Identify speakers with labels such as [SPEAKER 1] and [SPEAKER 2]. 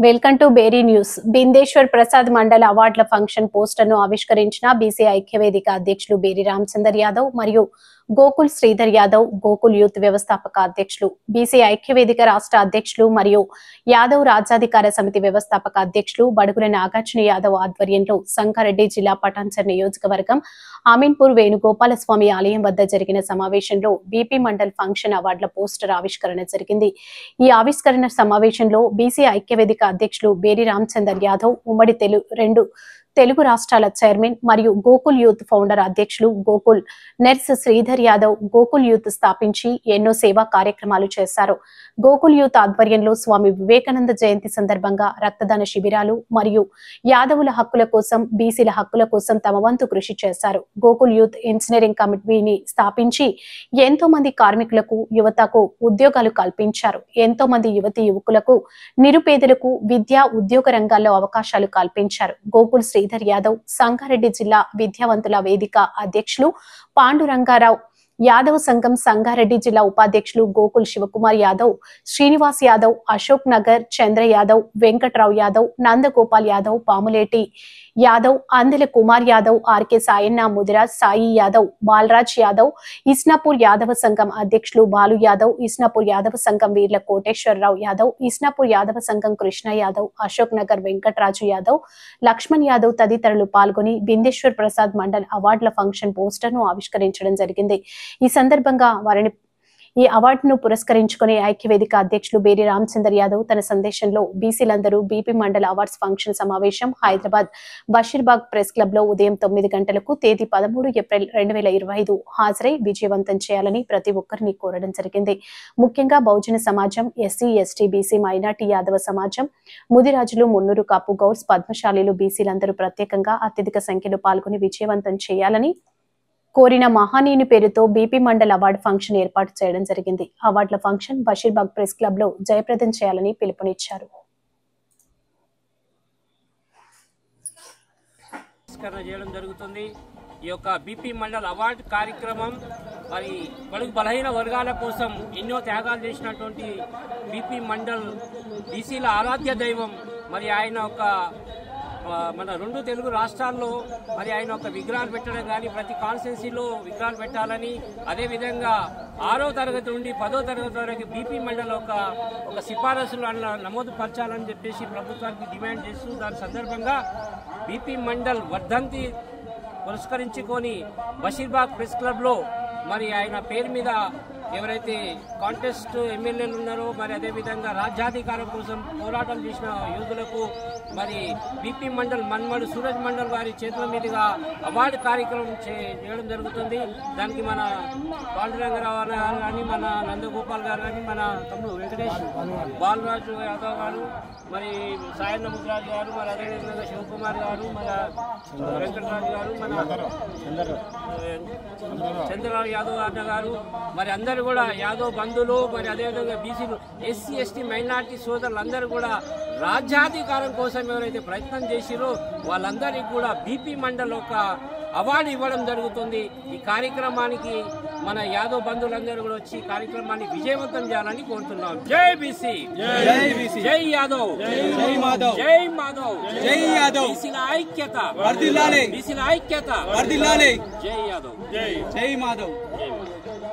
[SPEAKER 1] Welcome to బేరీ news. Bindeshwar Prasad Mandal అవార్డుల function పోస్టర్ను ఆవిష్కరించిన బీసీ ఐక్యవేదిక అధ్యక్షులు బేరీ రామచందర్ యాదవ్ మరియు గోకుల్ శ్రీధర్ యాదవ్, గోకుల్ యూత్ వ్యవస్థాపక అధ్యక్షులు, బీసీ ఐక్యవేదిక రాష్ట్ర అధ్యక్షులు మరియు యాదవ్ రాజ్యాధికార సమితి వ్యవస్థాపక అధ్యక్షులు బడుగుల నాగార్జున యాదవ్ ఆధ్వర్యంలో సంగారెడ్డి జిల్లా పటాన్చెరు నియోజకవర్గం అమీన్పూర్ వేణుగోపాలస్వామి ఆలయం వద్ద జరిగిన సమావేశంలో బీపీ మండల్ ఫంక్షన్ అవార్డుల పోస్టర్ ఆవిష్కరణ జరిగింది. ఈ ఆవిష్కరణ సమావేశంలో బీసీ ఐక్యవేదిక అధ్యక్షులు బేరీ రామచందర్ యాదవ్, ఉమ్మడి రెండు తెలుగు రాష్ట్రాల చైర్మన్ మరియు గోకుల్ యూత్ ఫౌండర్ అధ్యక్షులు గోకుల్ నెర్స్ శ్రీధర్ యాదవ్ గోకుల్ యూత్ స్థాపించి ఎన్నో సేవా కార్యక్రమాలు చేశారు. గోకుల్ యూత్ ఆధ్వర్యంలో స్వామి వివేకానంద జయంతి సందర్భంగా రక్తదాన శిబిరాలు మరియు యాదవుల హక్కుల కోసం, బీసీల హక్కుల కోసం తమ వంతు కృషి చేశారు. గోకుల్ యూత్ ఇంజనీరింగ్ కమిటీని స్థాపించి ఎంతో మంది కార్మికులకు, యువతకు ఉద్యోగాలు కల్పించారు. ఎంతో మంది యువతీ యువకులకు, నిరుపేదలకు విద్యా, ఉద్యోగ రంగాల్లో అవకాశాలు కల్పించారు. గోకుల్ శ్రీధర్ యాదవ్ సంగారెడ్డి జిల్లా విద్యావంతుల వేదిక అధ్యక్షులు పాండురంగారావు, యాదవ్ సంఘం సంగారెడ్డి జిల్లా ఉపాధ్యక్షులు గోకుల్ శివకుమార్ యాదవ్, శ్రీనివాస్ యాదవ్, అశోక్ నగర్ చంద్ర యాదవ్, వెంకట్రావు యాదవ్, నందగోపాల్ యాదవ్, పాములేటి యాదవ్, అందెల కుమార్ యాదవ్, ఆర్కే సాయన్న, ముదిరాజ్ సాయి యాదవ్, బాలరాజ్ యాదవ్, ఇస్నాపూర్ యాదవ సంఘం అధ్యక్షులు బాలు యాదవ్, ఇస్నాపూర్ యాదవ సంఘం వీర్ల కోటేశ్వరరావు యాదవ్, ఇస్నాపూర్ యాదవ సంఘం కృష్ణ యాదవ్, అశోక్ నగర్ వెంకటరాజు యాదవ్, లక్ష్మణ్ యాదవ్ తదితరులు పాల్గొని బిందేశ్వర్ ప్రసాద్ మండల్ అవార్డుల ఫంక్షన్ పోస్టర్ ను ఆవిష్కరించడం జరిగింది. ఈ సందర్భంగా వారిని ఈ అవార్డును పురస్కరించుకుని ఐక్యవేదిక అధ్యక్షులు బేరీ రామచందర్ యాదవ్ తన సందేశంలో బీసీలందరూ బీపీ మండల్ అవార్డ్స్ ఫంక్షన్ సమావేశం హైదరాబాద్ బషీర్బాగ్ ప్రెస్ క్లబ్ లో ఉదయం 9 గంటలకు తేదీ 13 ఏప్రిల్ 2025 హాజరై విజయవంతం చేయాలని ప్రతి ఒక్కరిని కోరడం జరిగింది. ముఖ్యంగా బహుజన సమాజం, SC, ST, BC, minority, Yadava సమాజం, ముదిరాజులు, మున్నూరు కాపు గౌడ్స్, పద్మశాలీలు, బీసీలందరూ ప్రత్యేకంగా అత్యధిక సంఖ్యలో పాల్గొని విజయవంతం చేయాలని కోరిన మహానీయుని పేరుతో బీపీ మండల్ అవార్డు ఫంక్షన్ ఏర్పాటు చేయడం జరిగింది. అవార్డుల ఫంక్షన్ బషీర్బాగ్ ప్రెస్ క్లబ్ లో జయప్రదం చేయాలని పిలుపునిచ్చారు.
[SPEAKER 2] చేయడం జరుగుతుంది. ఈ యొక్క బీపీ మండల్ అవార్డు కార్యక్రమం మరి బడుగు బలహీన వర్గాల కోసం ఎన్నో త్యాగాలు చేసినటువంటి బీపీ మండల్ బీసీల ఆరాధ్య దైవం. మరి ఆయన ఒక మన 2 తెలుగు రాష్ట్రాల్లో మరి ఆయన ఒక విగ్రహాలు పెట్టడం కానీ, ప్రతి కాన్స్టిట్యున్సీలో విగ్రహాలు పెట్టాలని, అదేవిధంగా 6వ తరగతి నుండి 10వ తరగతి వరకు బీపీ మండల్ ఒక సిఫారసులు నమోదు పరచాలని చెప్పేసి ప్రభుత్వానికి డిమాండ్ చేస్తూ దాని సందర్భంగా బీపీ మండల్ వర్ధంతి పురస్కరించుకొని బషీర్బాగ్ ప్రెస్ క్లబ్ లో మరి ఆయన పేరు మీద ఎవరైతే కాంటెస్ట్ ఎమ్మెల్యేలు ఉన్నారో, మరి అదేవిధంగా రాజ్యాధికారం కోసం పోరాటం చేసిన యోధులకు మరి బీపీ మండల్ మన్మడు సూరజ్ మండల్ వారి చేతుల మీదుగా అవార్డు కార్యక్రమం చేయడం జరుగుతుంది. దానికి మన పాండురంగరావు గారు కానీ, మన నందగోపాల్ గారు కానీ, మన తమ్ముడు వెంకటేష్, బాలరాజు యాదవ్ గారు, మరి సాయన్న ముద్రాజు గారు, మరి అదేవిధంగా శివకుమార్ గారు, మన వెంకటరాజు గారు, మన చంద్రరావు యాదవ్ అన్న గారు, మరి అందరూ కూడా యాదవ్ బంధువులు, మరి అదేవిధంగా బీసీలు, ఎస్సీ, ఎస్టీ, మైనార్టీ సోదరులందరూ కూడా రాజ్యాధికారం కోసం ఎవరైతే ప్రయత్నం చేసిరో వాళ్ళందరికీ కూడా బీపీ మండల్ ఒక అవార్డు ఇవ్వడం జరుగుతుంది. ఈ కార్యక్రమానికి మన యాదవ్ బంధువులందరూ కూడా వచ్చి కార్యక్రమాన్ని విజయవంతం చేయాలని కోరుతున్నాం. జై బీసీ, జై యాదవ్, జై మాధవ్, జై మాధవ్, జై యాదవ్, బీసీల ఐక్యత వర్ధిల్లాలి, బీసీల ఐక్యత వర్ధిల్లాలి, జై యాదవ్, జై మాధవ్.